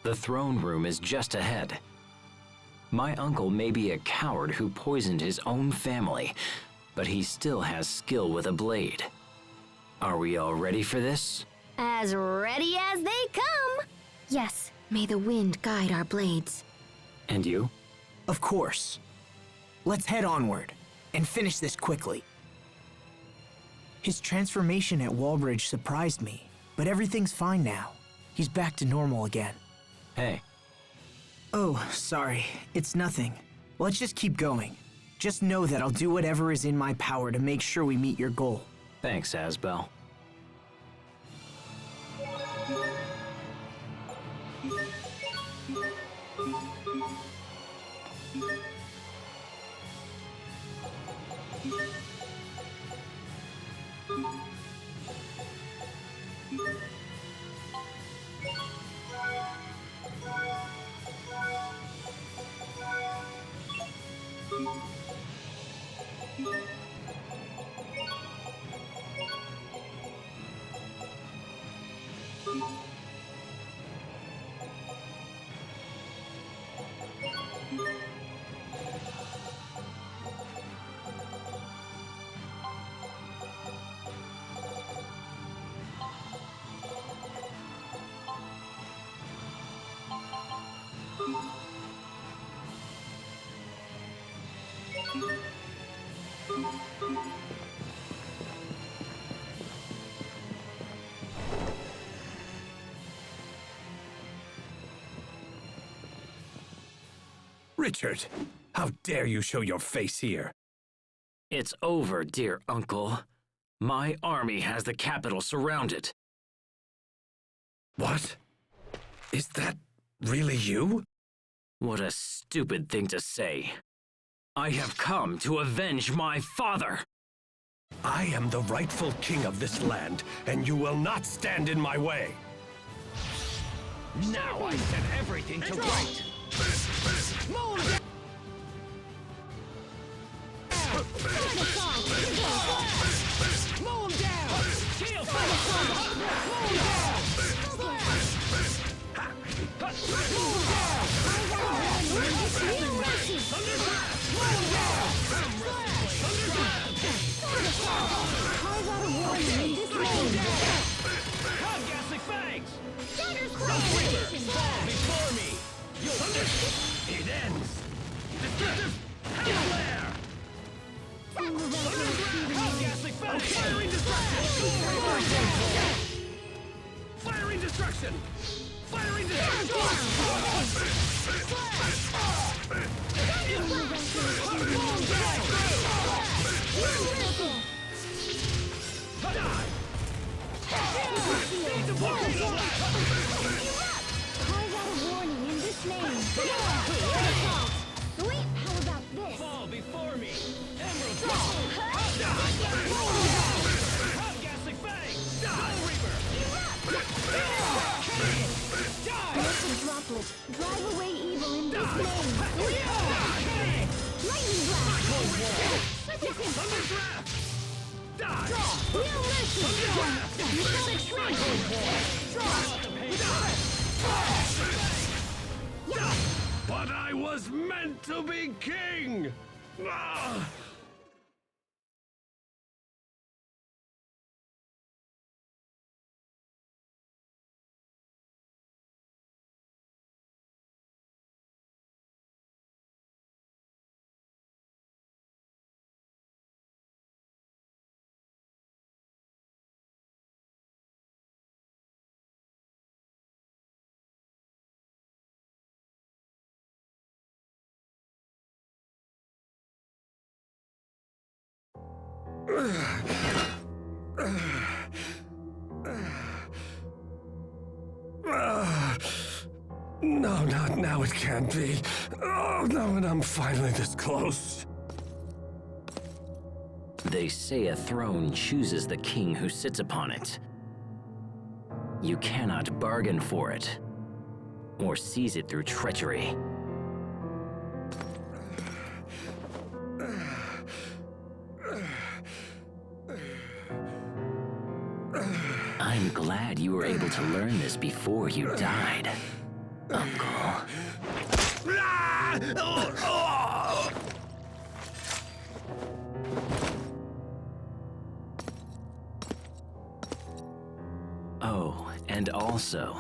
The throne room is just ahead. My uncle may be a coward who poisoned his own family, but he still has skill with a blade. Are we all ready for this? As ready as they come. Yes, may the wind guide our blades. And you? Of course. Let's head onward and finish this quickly. His transformation at Wallbridge surprised me, but everything's fine now. He's back to normal again. Hey. Oh, sorry. It's nothing. Let's just keep going. Just know that I'll do whatever is in my power to make sure we meet your goal. Thanks, Asbel. Richard, how dare you show your face here? It's over, dear uncle. My army has the capital surrounded. What? Is that really you? What a stupid thing to say. I have come to avenge my father. I am the rightful king of this land, and you will not stand in my way. Now I set everything to right. Mow him down! Mow him down! Shield fire! Mow him down! Before me! It ends! Destructive Hellflare! Firing destruction! Firing destruction! Firing Fall before me! Emerald Ghastly Fang! Droplet, drive away evil in this name. Lightning blast. Thunder Draft! Die! No mercy. Metallic shred. But I was meant to be king! Ah! No, not now, it can't be. Oh, no, and I'm finally this close. They say a throne chooses the king who sits upon it. You cannot bargain for it, or seize it through treachery. I'm glad you were able to learn this before you died. Uncle. Oh, and also,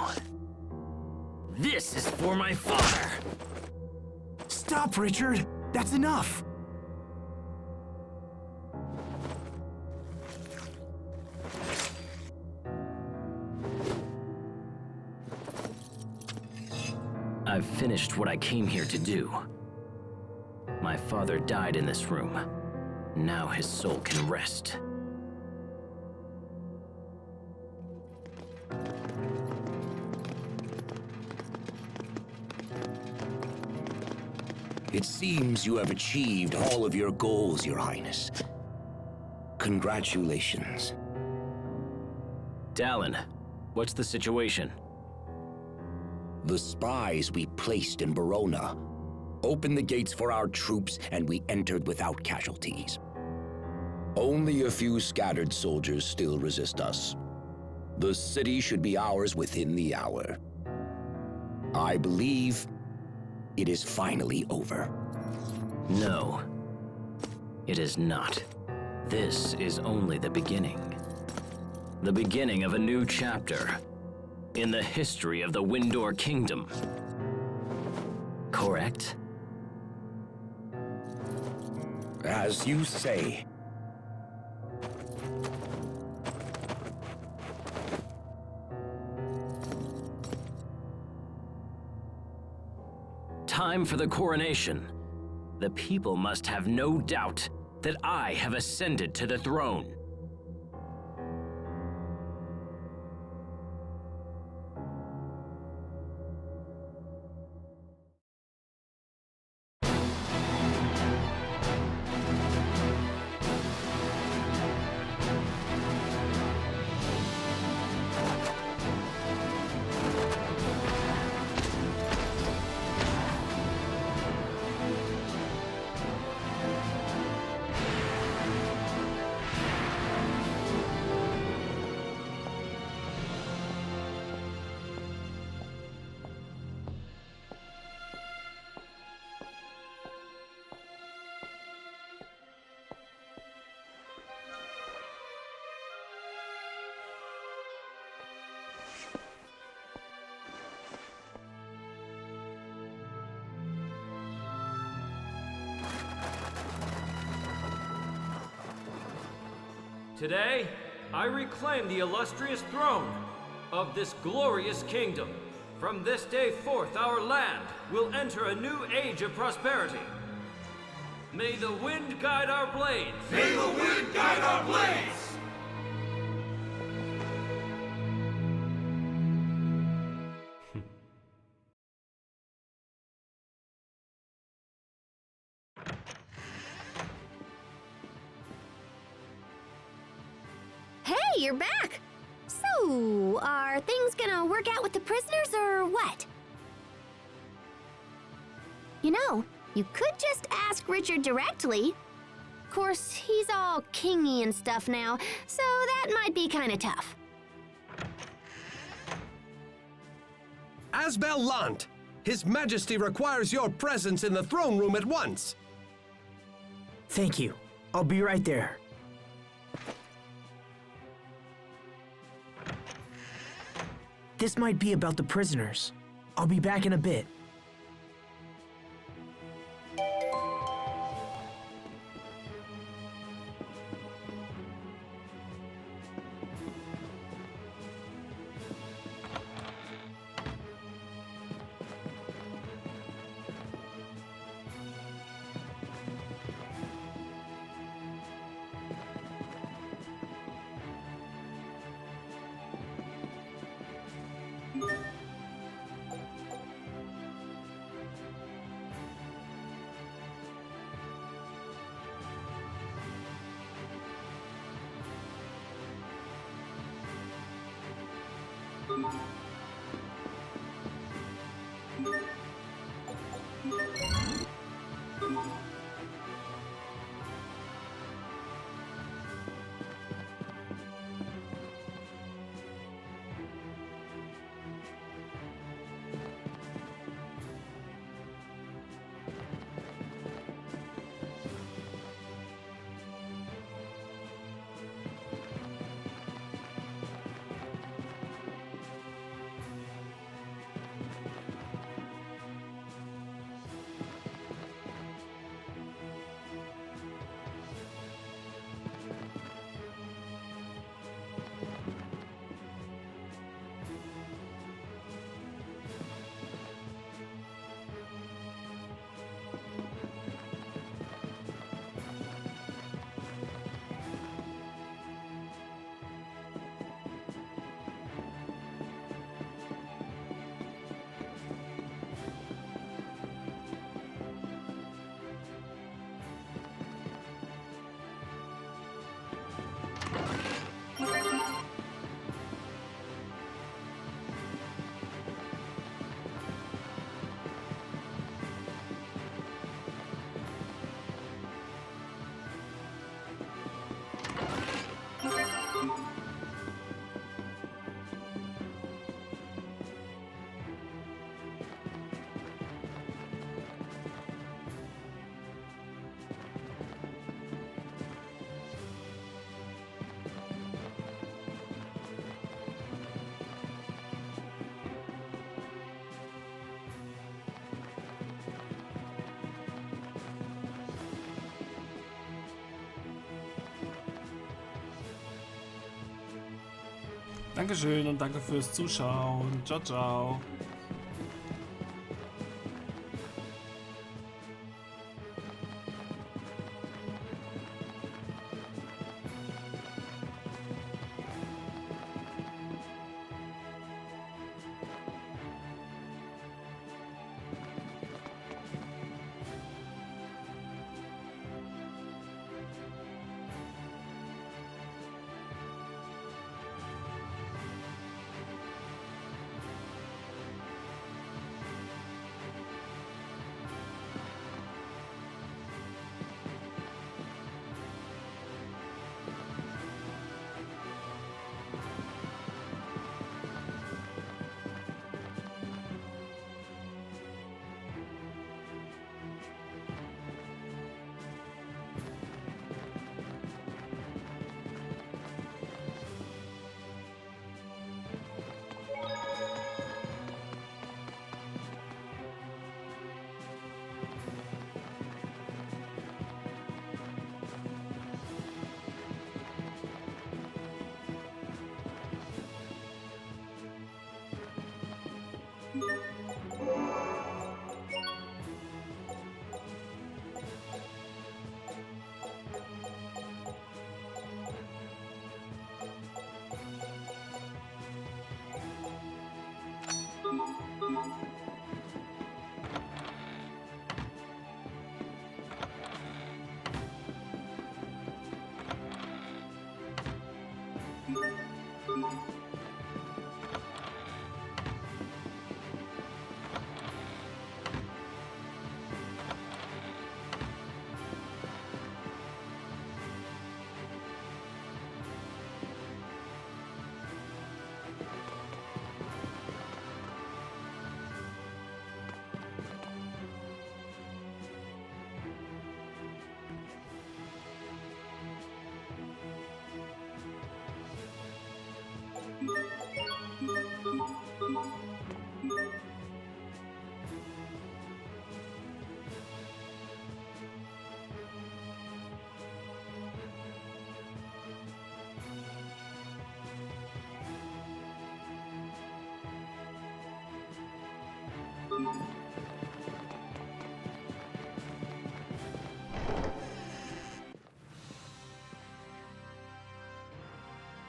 this is for my father! Stop, Richard! That's enough! I've finished what I came here to do. My father died in this room. Now his soul can rest. It seems you have achieved all of your goals, Your Highness. Congratulations. Dallin, what's the situation? The spies we placed in Verona opened the gates for our troops, and we entered without casualties. Only a few scattered soldiers still resist us. The city should be ours within the hour. I believe it is finally over. No, it is not. This is only the beginning. The beginning of a new chapter in the history of the Windor Kingdom. Correct? As you say. Time for the coronation. The people must have no doubt that I have ascended to the throne. Today, I reclaim the illustrious throne of this glorious kingdom. From this day forth, our land will enter a new age of prosperity. May the wind guide our blades! May the wind guide our blades! Hey, you're back! So, are things gonna work out with the prisoners or what? You know, you could just ask Richard directly. Of course, he's all kingy and stuff now, so that might be kinda tough. Asbel Lant, His Majesty requires your presence in the throne room at once. Thank you. I'll be right there. This might be about the prisoners. I'll be back in a bit. Dankeschön und danke fürs Zuschauen. Ciao, ciao.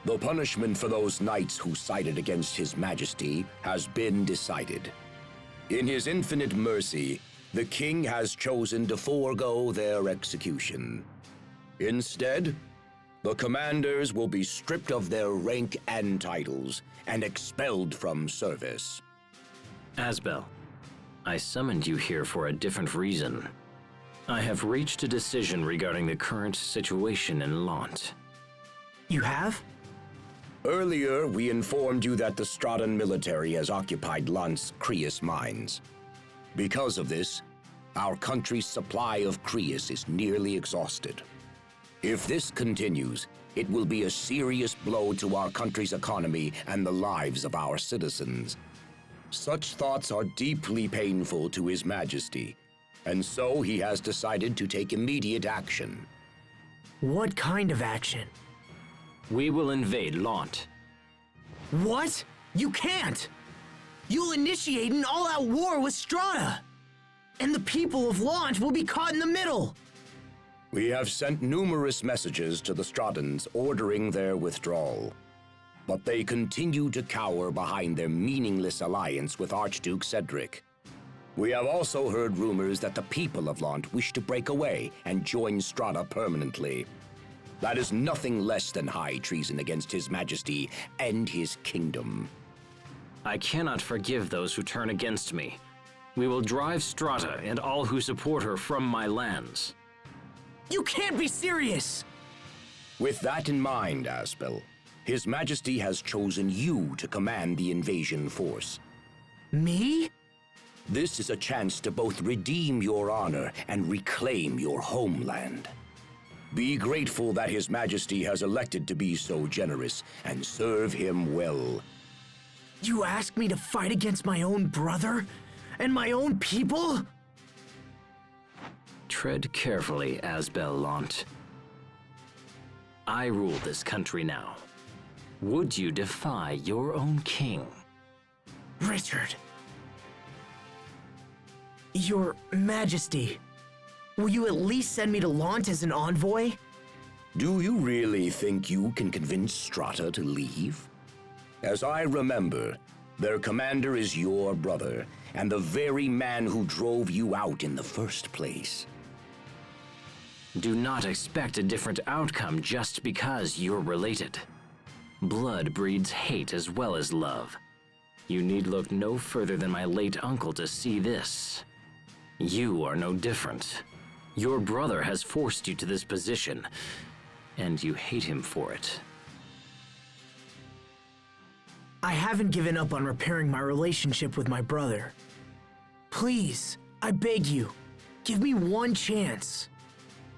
The punishment for those knights who sided against His Majesty has been decided. In his infinite mercy, the king has chosen to forego their execution. Instead, the commanders will be stripped of their rank and titles and expelled from service. Asbel, I summoned you here for a different reason. I have reached a decision regarding the current situation in Lant. You have? Earlier, we informed you that the Stradan military has occupied Lant's Creus mines. Because of this, our country's supply of Creus is nearly exhausted. If this continues, it will be a serious blow to our country's economy and the lives of our citizens. Such thoughts are deeply painful to His Majesty, and so he has decided to take immediate action. What kind of action? We will invade Lant. What? You can't! You'll initiate an all-out war with Strata! And the people of Lant will be caught in the middle! We have sent numerous messages to the Stratans ordering their withdrawal. But they continue to cower behind their meaningless alliance with Archduke Cedric. We have also heard rumors that the people of Lant wish to break away and join Strata permanently. That is nothing less than high treason against His Majesty and his kingdom. I cannot forgive those who turn against me. We will drive Strata and all who support her from my lands. You can't be serious! With that in mind, Asbel, His Majesty has chosen you to command the invasion force. Me? This is a chance to both redeem your honor and reclaim your homeland. Be grateful that His Majesty has elected to be so generous and serve him well. You ask me to fight against my own brother? And my own people? Tread carefully, Asbel Lant. I rule this country now. Would you defy your own king? Richard. Your Majesty, will you at least send me to Lant as an envoy? Do you really think you can convince Strata to leave? As I remember, their commander is your brother, and the very man who drove you out in the first place. Do not expect a different outcome just because you're related. Blood breeds hate as well as love. You need look no further than my late uncle to see this. You are no different. Your brother has forced you to this position, and you hate him for it. I haven't given up on repairing my relationship with my brother. Please, I beg you, give me one chance.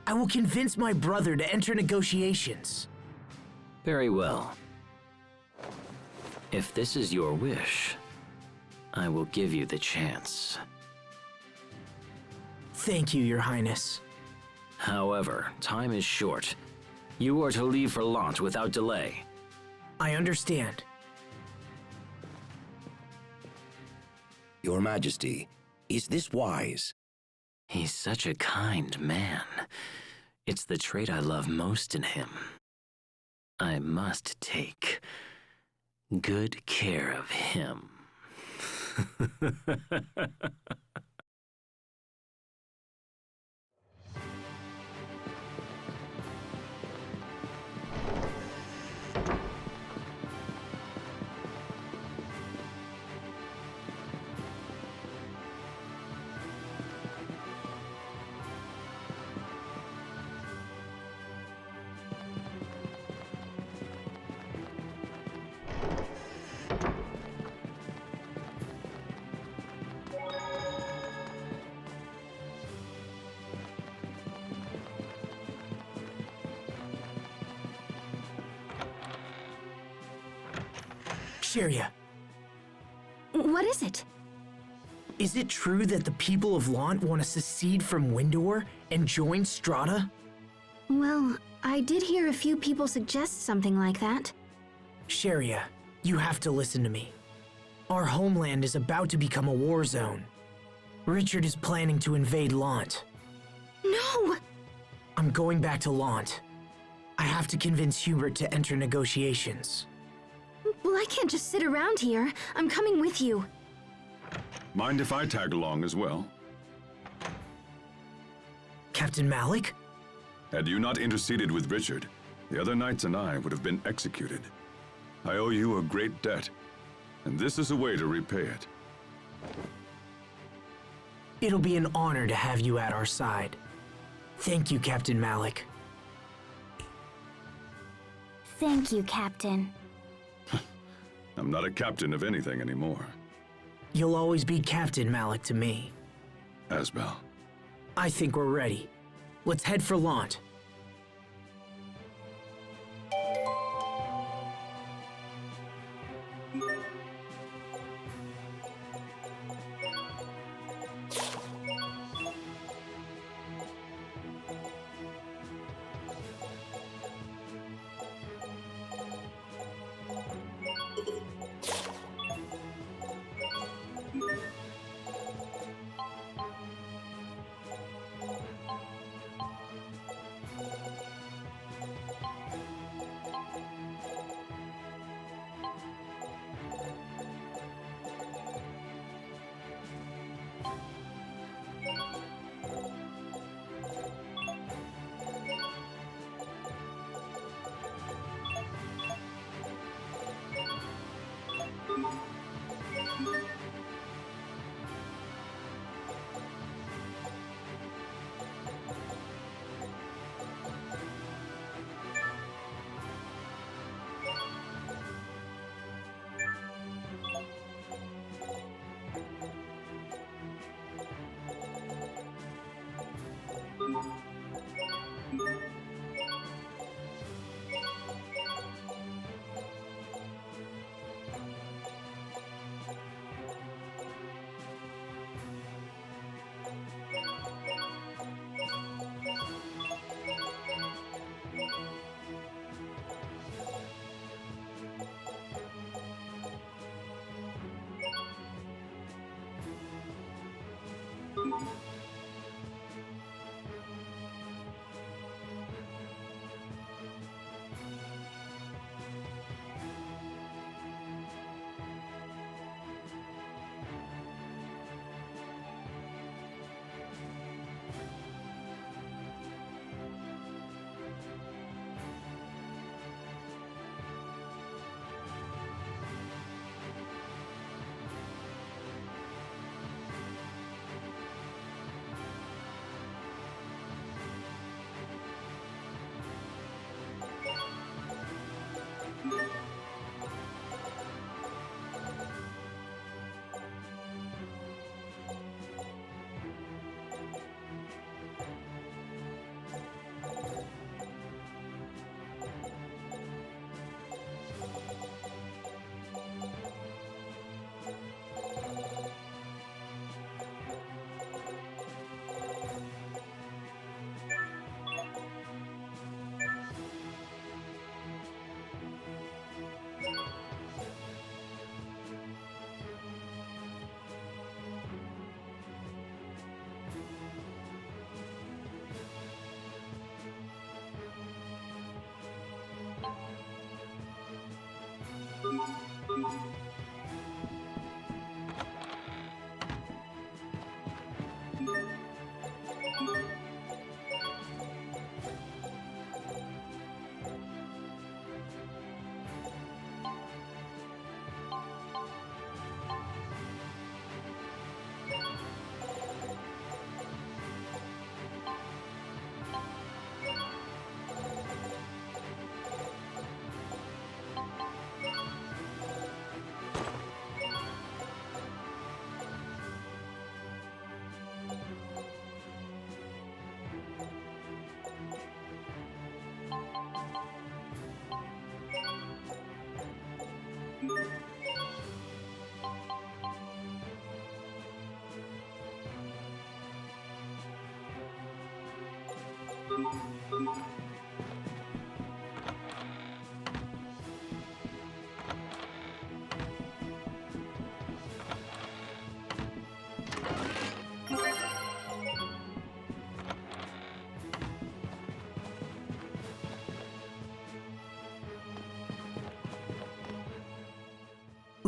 I will convince my brother to enter negotiations. Very well. If this is your wish, I will give you the chance. Thank you, Your Highness. However, time is short. You are to leave for Lant without delay. I understand. Your Majesty, is this wise? He's such a kind man. It's the trait I love most in him. I must take good care of him. Sheria, What is it? is it true that the people of Lant want to secede from Windor and join Strata? Well, I did hear a few people suggest something like that. Sheria, you have to listen to me. Our homeland is about to become a war zone. Richard is planning to invade Lant. No! I'm going back to Lant. I have to convince Hubert to enter negotiations. Well, I can't just sit around here. I'm coming with you. Mind if I tag along as well? Captain Malik? Had you not interceded with Richard, the other knights and I would have been executed. I owe you a great debt, and this is a way to repay it. It'll be an honor to have you at our side. Thank you, Captain Malik. Thank you, Captain. I'm not a captain of anything anymore. You'll always be Captain Malik to me. Asbel. I think we're ready. Let's head for Lant.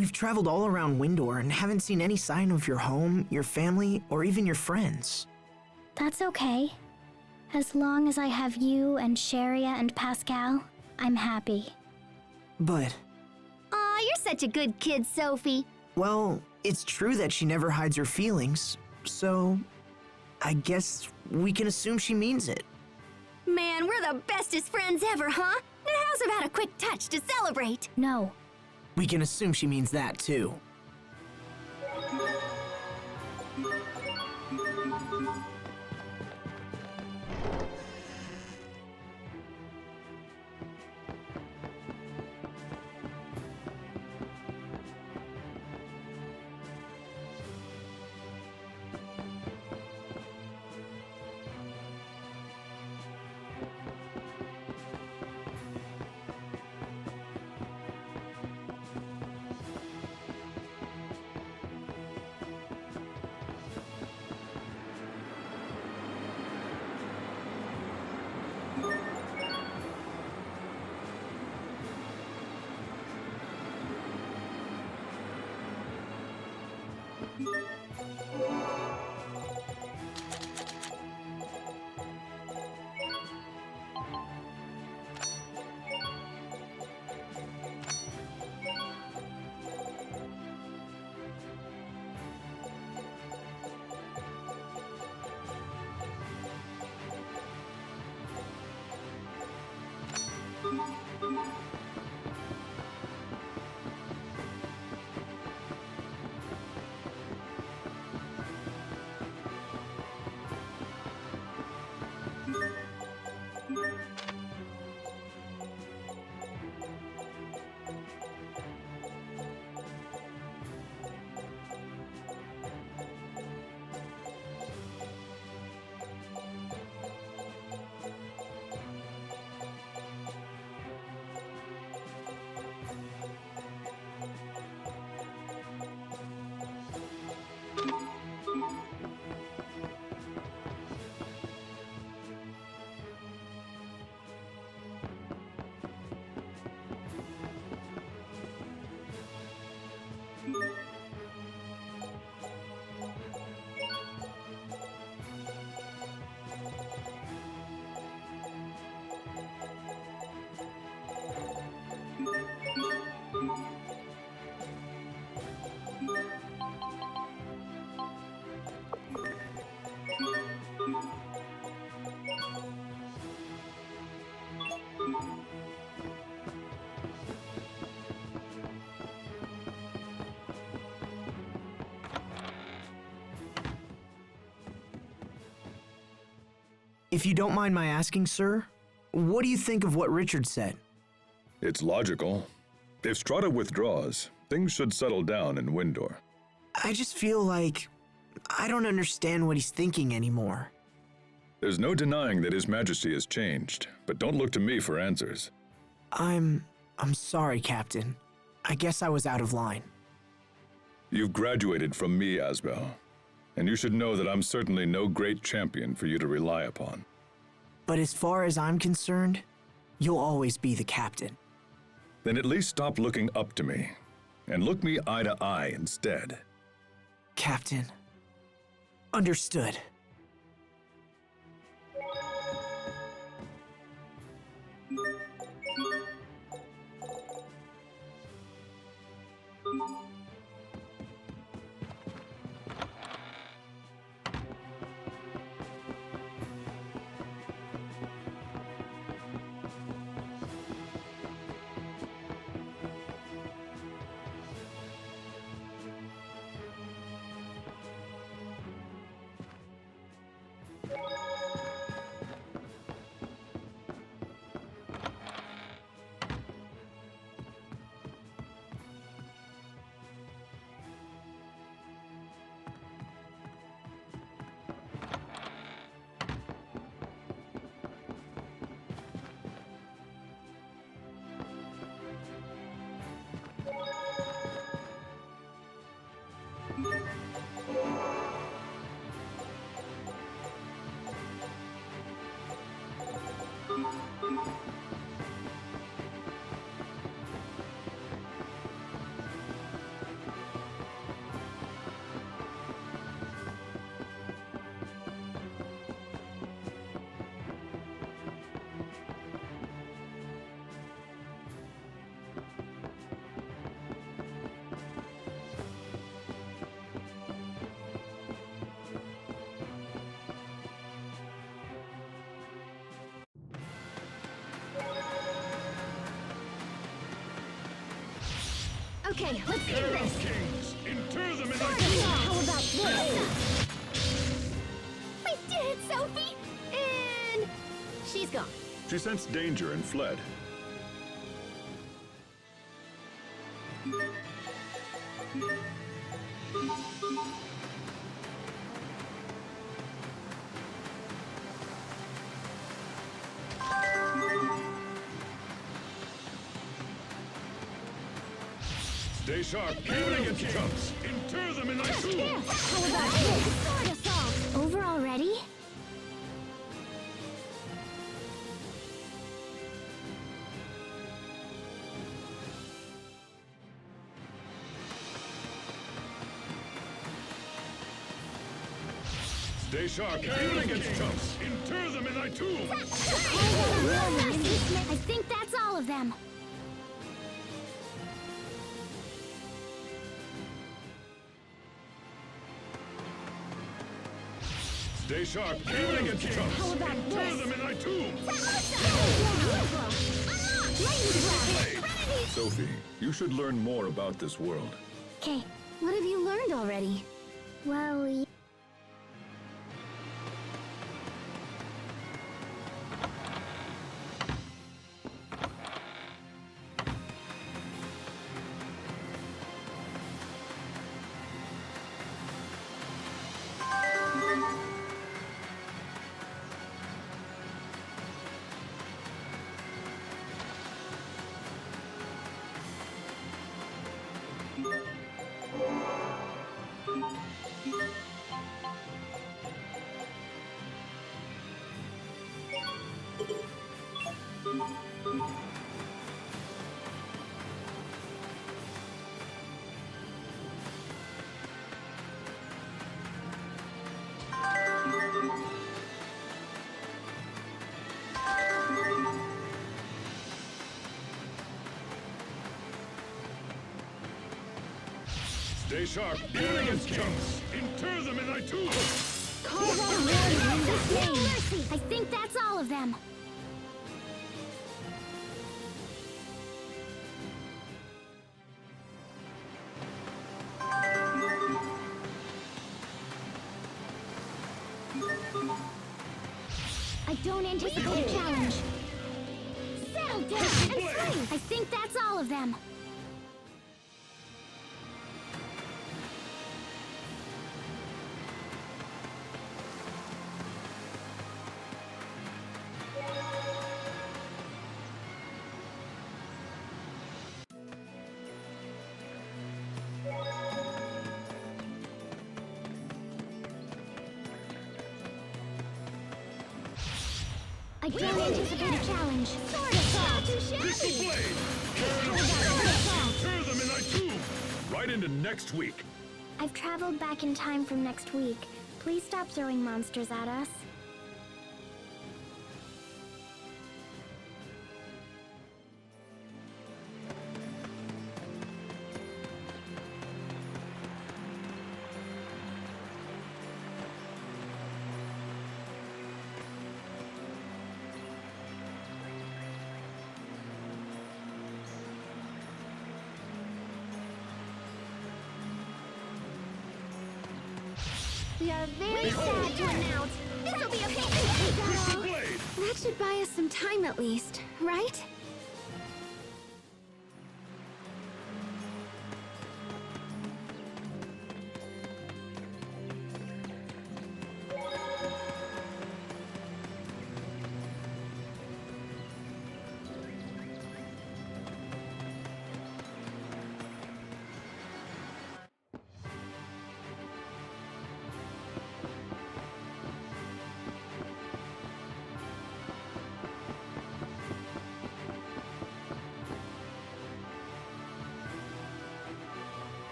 We've traveled all around Windor and haven't seen any sign of your home, your family, or even your friends. That's okay. As long as I have you and Sharia and Pascal, I'm happy. But... Aw, you're such a good kid, Sophie. well, it's true that she never hides her feelings, so... I guess we can assume she means it. Man, we're the bestest friends ever, huh? Now how's about a quick touch to celebrate? No. We can assume she means that, too. If you don't mind my asking, sir, what do you think of what Richard said? It's logical. If Strata withdraws, things should settle down in Windor. I just feel like I don't understand what he's thinking anymore. There's no denying that His Majesty has changed, but don't look to me for answers. I'm sorry, Captain. I guess I was out of line. You've graduated from me, Asbel, and you should know that I'm certainly no great champion for you to rely upon. But as far as I'm concerned, you'll always be the captain. Then at least stop looking up to me, and look me eye to eye instead. Captain. Understood. Okay, let's do this. Kings, inter them in How about this? We did it, Sophie! And she's gone. She sensed danger and fled. Stay sharp, aiming against chumps. Inter them in thy tomb. How about this? Sword assault! Over already? Stay sharp, aiming against chumps. Inter them in thy tomb. I think that's all of them. Stay sharp, aiming against chumps. Inter them in thy tomb. Sophie, you should learn more about this world. Okay, What have you learned already? well, Stay sharp, aiming against chumps. Inter them in thy tomb. I think that's all of them. I don't anticipate a challenge. Settle down and swing! I think that's all of them. I don't anticipate a challenge. Sword assault! Crystal Blade! Tear them in thy tomb! Right into next week. I've traveled back in time from next week. Please stop throwing monsters at us. We are very sad to announce. This'll be a Crystal Blade! That should buy us some time at least, right?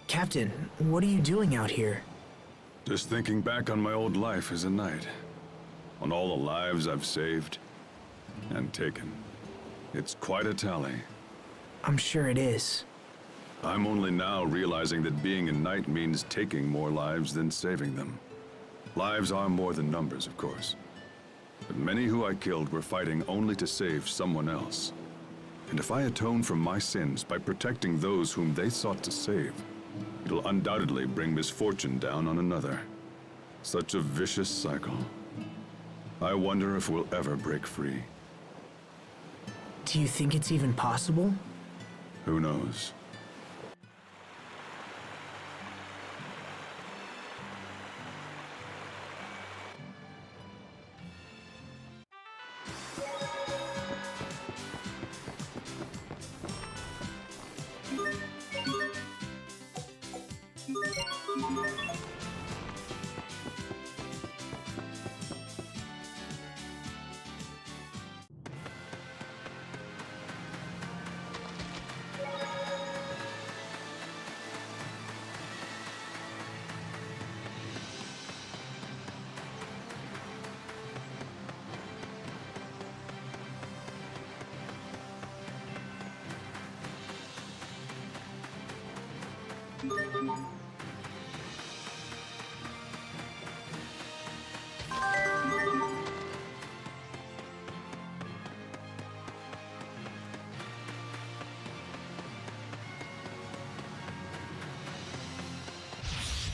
Captain, what are you doing out here? Just thinking back on my old life as a knight. On all the lives I've saved and taken. It's quite a tally. I'm sure it is. I'm only now realizing that being a knight means taking more lives than saving them. Lives are more than numbers, of course. But many who I killed were fighting only to save someone else. And if I atone for my sins by protecting those whom they sought to save, it'll undoubtedly bring misfortune down on another. Such a vicious cycle. I wonder if we'll ever break free. Do you think it's even possible? Who knows?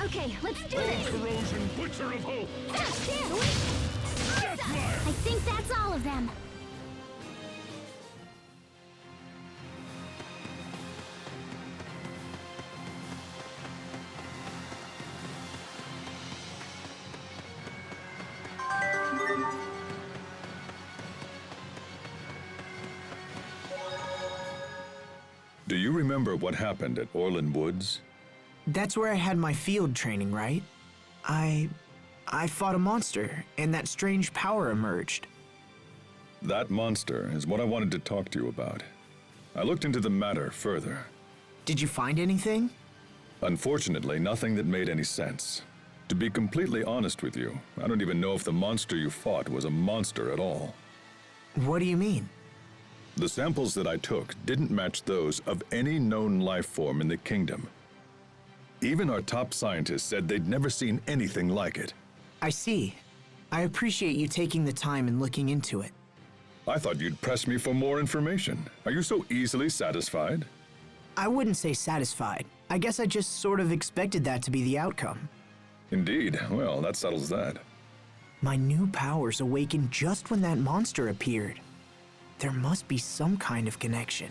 Okay, let's do Old this! corrosion, butcher of hope! Deathfire! I think that's all of them. Do you remember what happened at Orland Woods? That's where I had my field training, right? I fought a monster, and that strange power emerged. That monster is what I wanted to talk to you about. I looked into the matter further. Did you find anything? Unfortunately, nothing that made any sense. To be completely honest with you, I don't even know if the monster you fought was a monster at all. What do you mean? The samples that I took didn't match those of any known life form in the kingdom. Even our top scientists said they'd never seen anything like it. I see. I appreciate you taking the time and looking into it. I thought you'd press me for more information. Are you so easily satisfied? I wouldn't say satisfied. I guess I just sort of expected that to be the outcome. Indeed. Well, that settles that. My new powers awakened just when that monster appeared. There must be some kind of connection.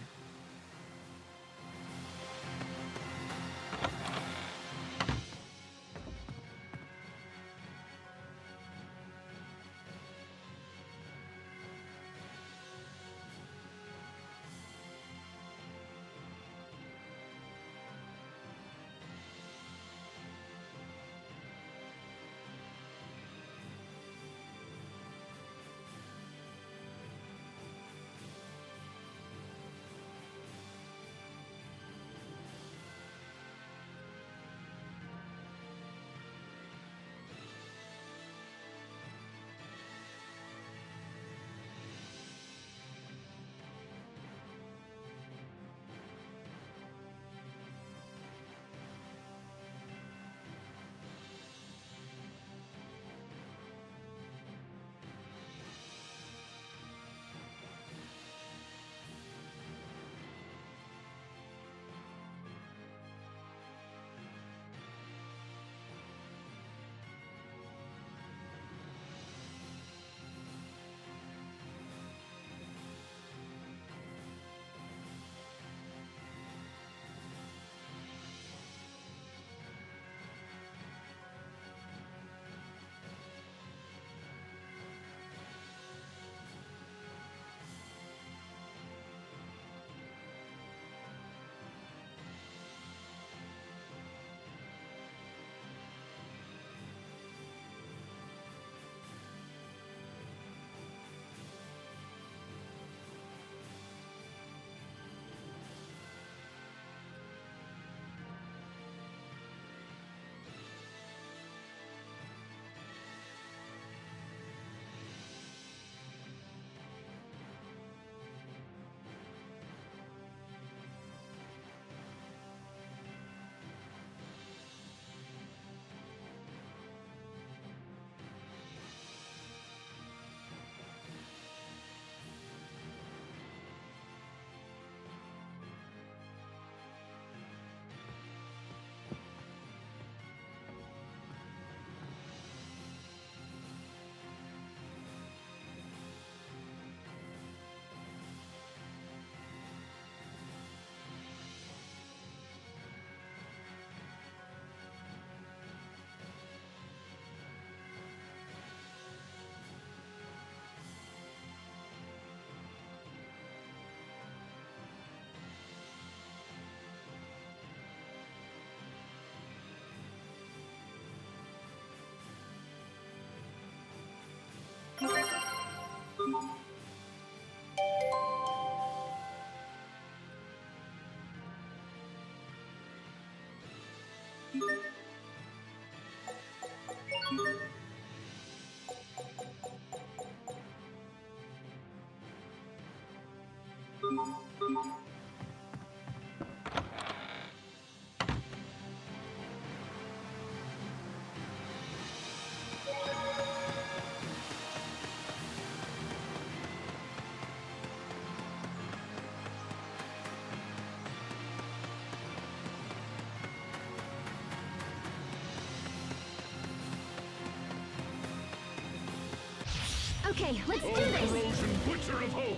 Okay, let's do Oh, this! corrosion, butcher of hope!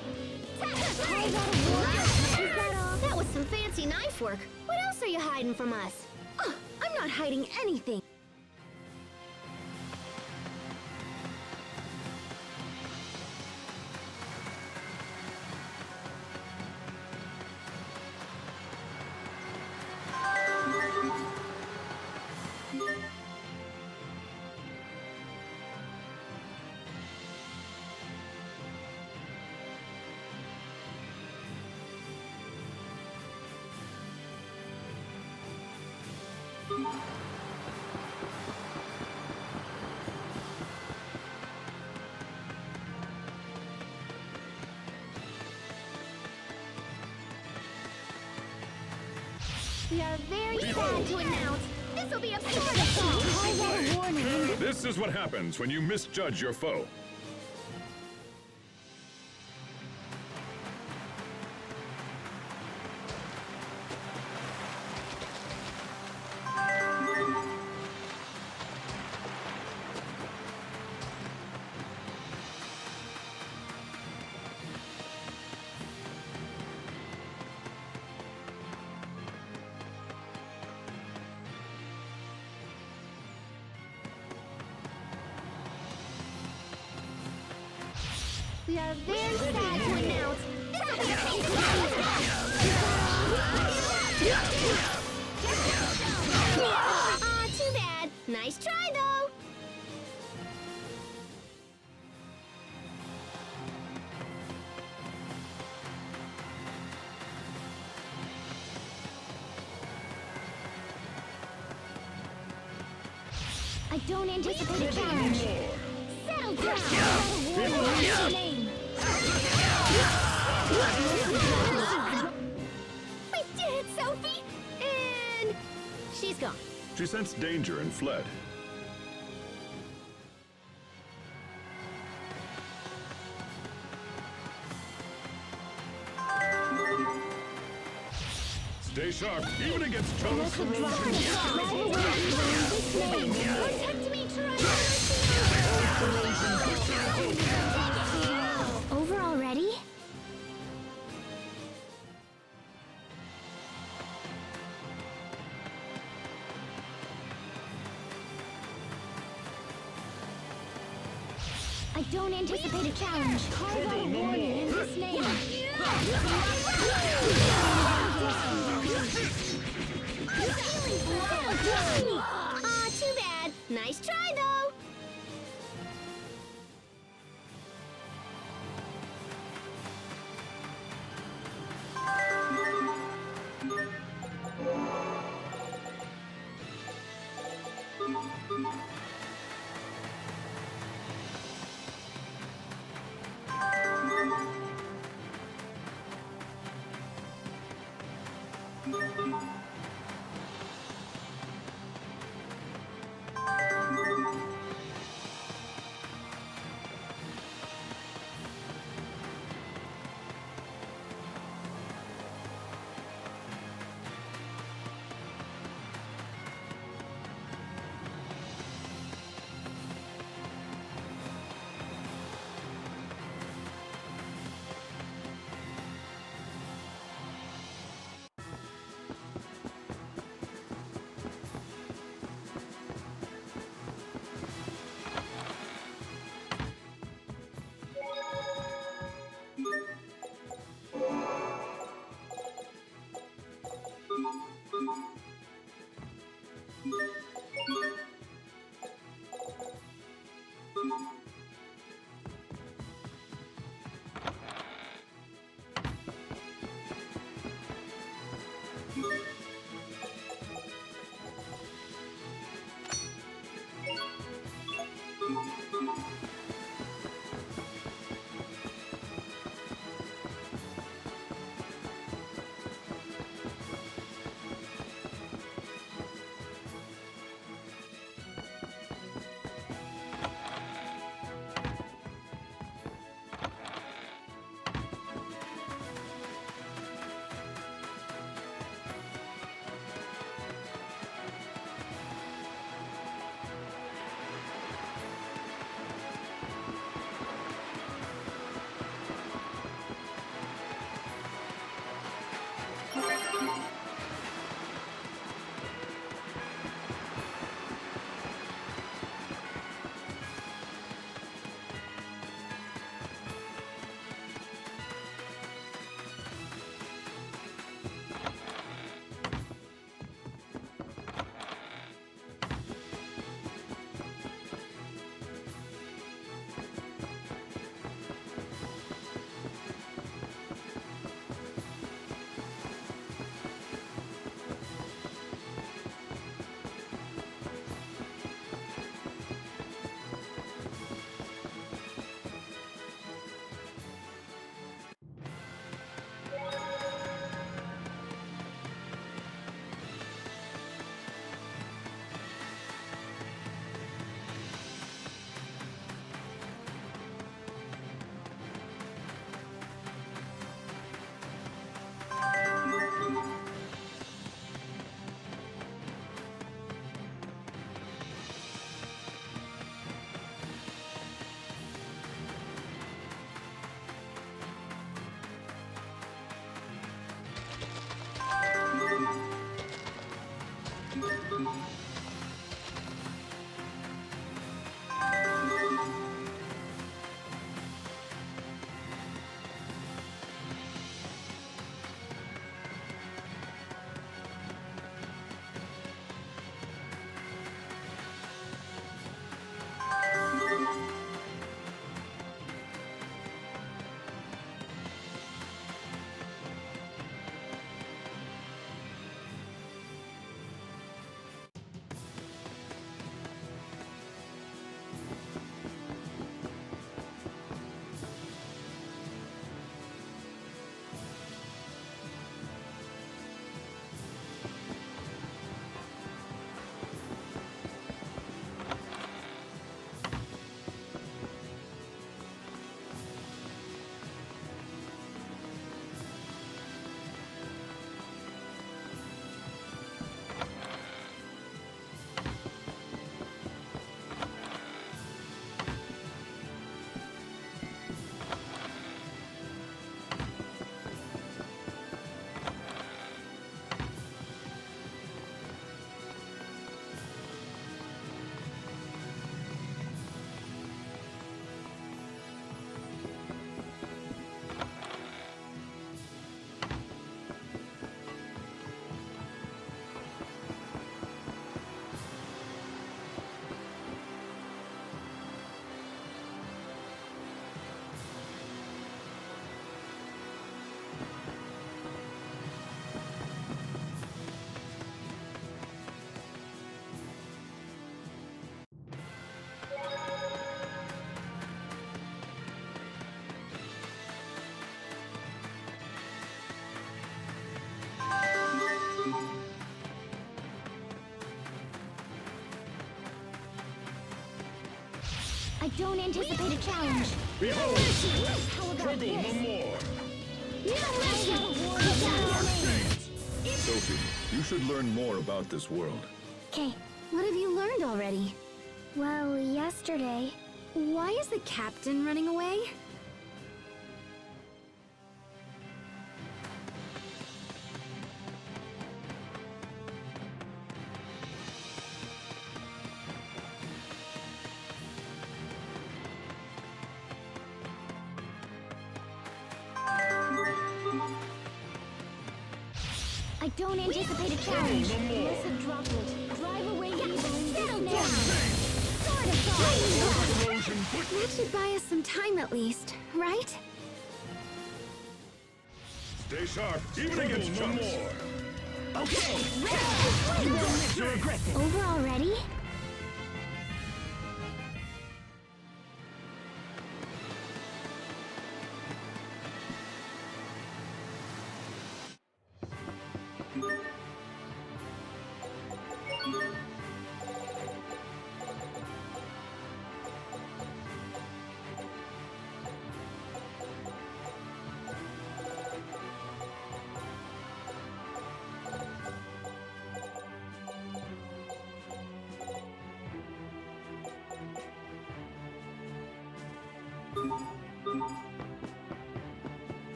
That was some fancy knife work. What else are you hiding from us? Oh, I'm not hiding anything. We are very sad to announce this will be a protocol. This is what happens when you misjudge your foe. We are very sad to announce this will be a too bad. Nice try, though. I don't anticipate a challenge. Settle down! Name. We did it, Sophie! And she's gone. She sensed danger and fled. Stay sharp, even against toes. Protect me, Over already? I don't anticipate a challenge. Carve out a warning in this name. Too bad. Nice try, though. I don't anticipate a challenge. Behold! How about Struggle no this? more! Sophie, you should learn more about this world. Okay. What have you learned already? Well, yesterday... Why is the captain running away? I don't anticipate a challenge. Listen, droplet. Drive away evil and settle down. That should buy us some time at least, right? Stay sharp, even against no chumps. more. Okay! You will live to regret it. Over already?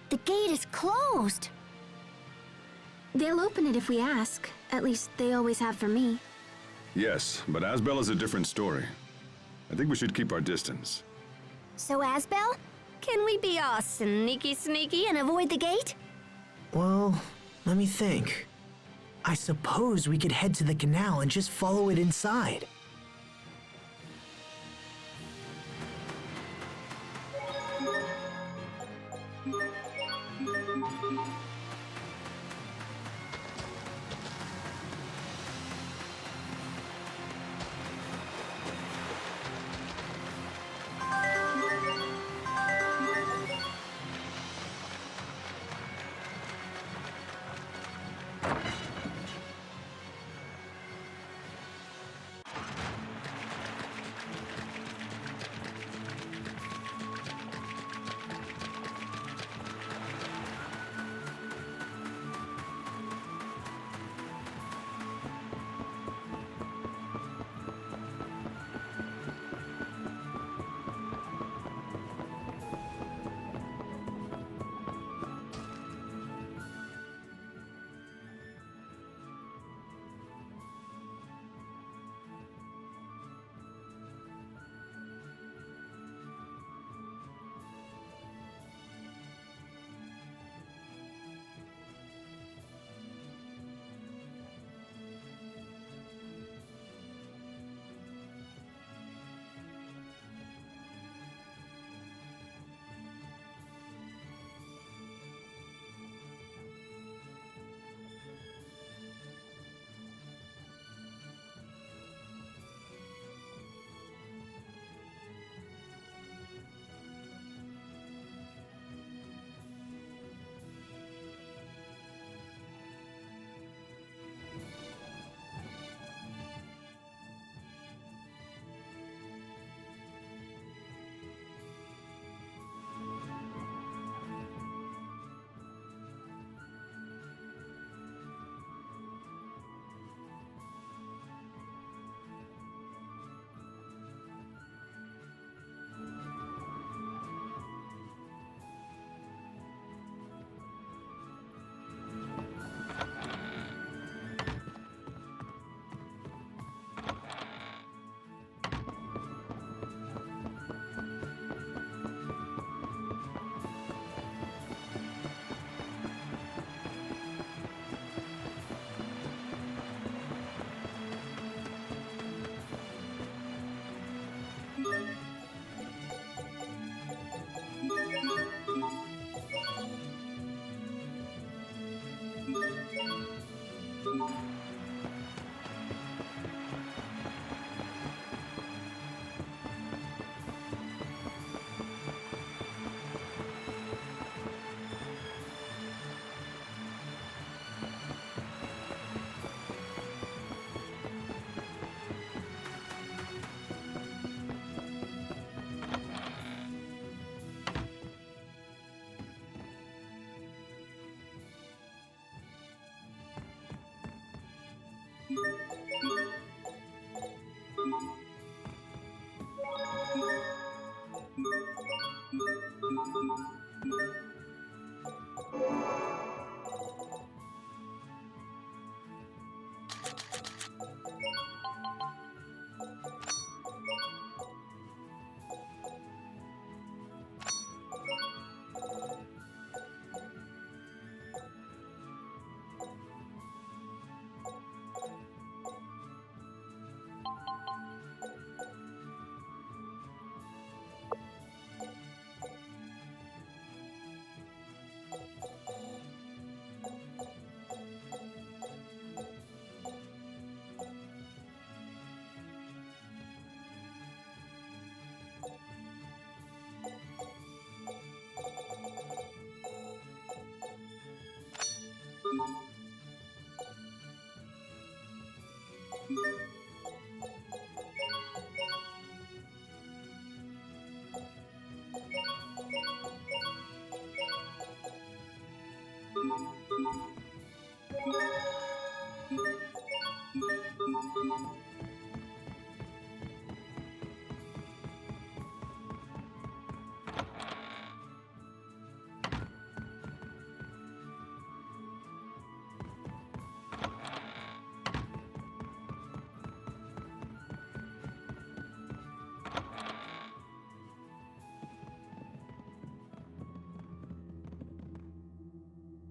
The gate is closed. They'll open it if we ask. At least they always have for me. Yes, but Asbel is a different story. I think we should keep our distance. So, Asbel, can we be all sneaky and avoid the gate? Well, let me think. I suppose we could head to the canal and just follow it inside.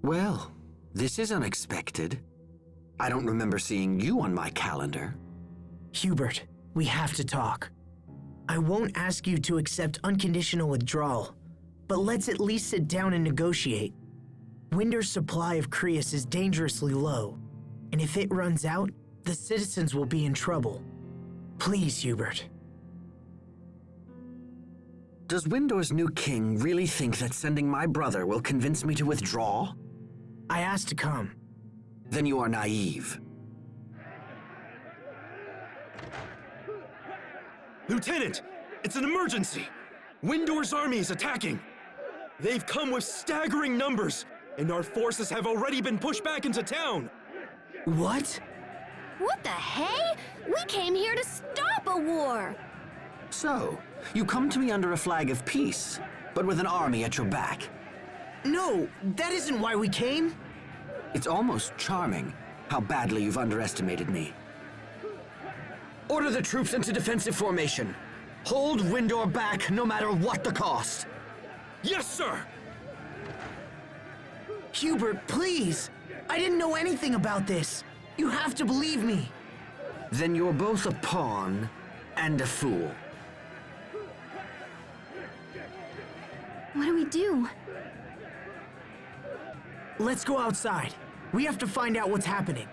Well, this is unexpected. I don't remember seeing you on my calendar. Hubert, we have to talk. I won't ask you to accept unconditional withdrawal, but let's at least sit down and negotiate. Winder's supply of Creus is dangerously low, and if it runs out, the citizens will be in trouble. Please, Hubert. Does Windor's new king really think that sending my brother will convince me to withdraw? I asked to come. Then you are naive. Lieutenant, it's an emergency! Windor's army is attacking! They've come with staggering numbers, and our forces have already been pushed back into town! What? What the hey? We came here to stop a war! So, you come to me under a flag of peace, but with an army at your back. No, that isn't why we came. It's almost charming how badly you've underestimated me. Order the troops into defensive formation. Hold Windor back no matter what the cost. Yes, sir! Hubert, please! I didn't know anything about this. You have to believe me. Then you're both a pawn and a fool. What do we do? Let's go outside. We have to find out what's happening.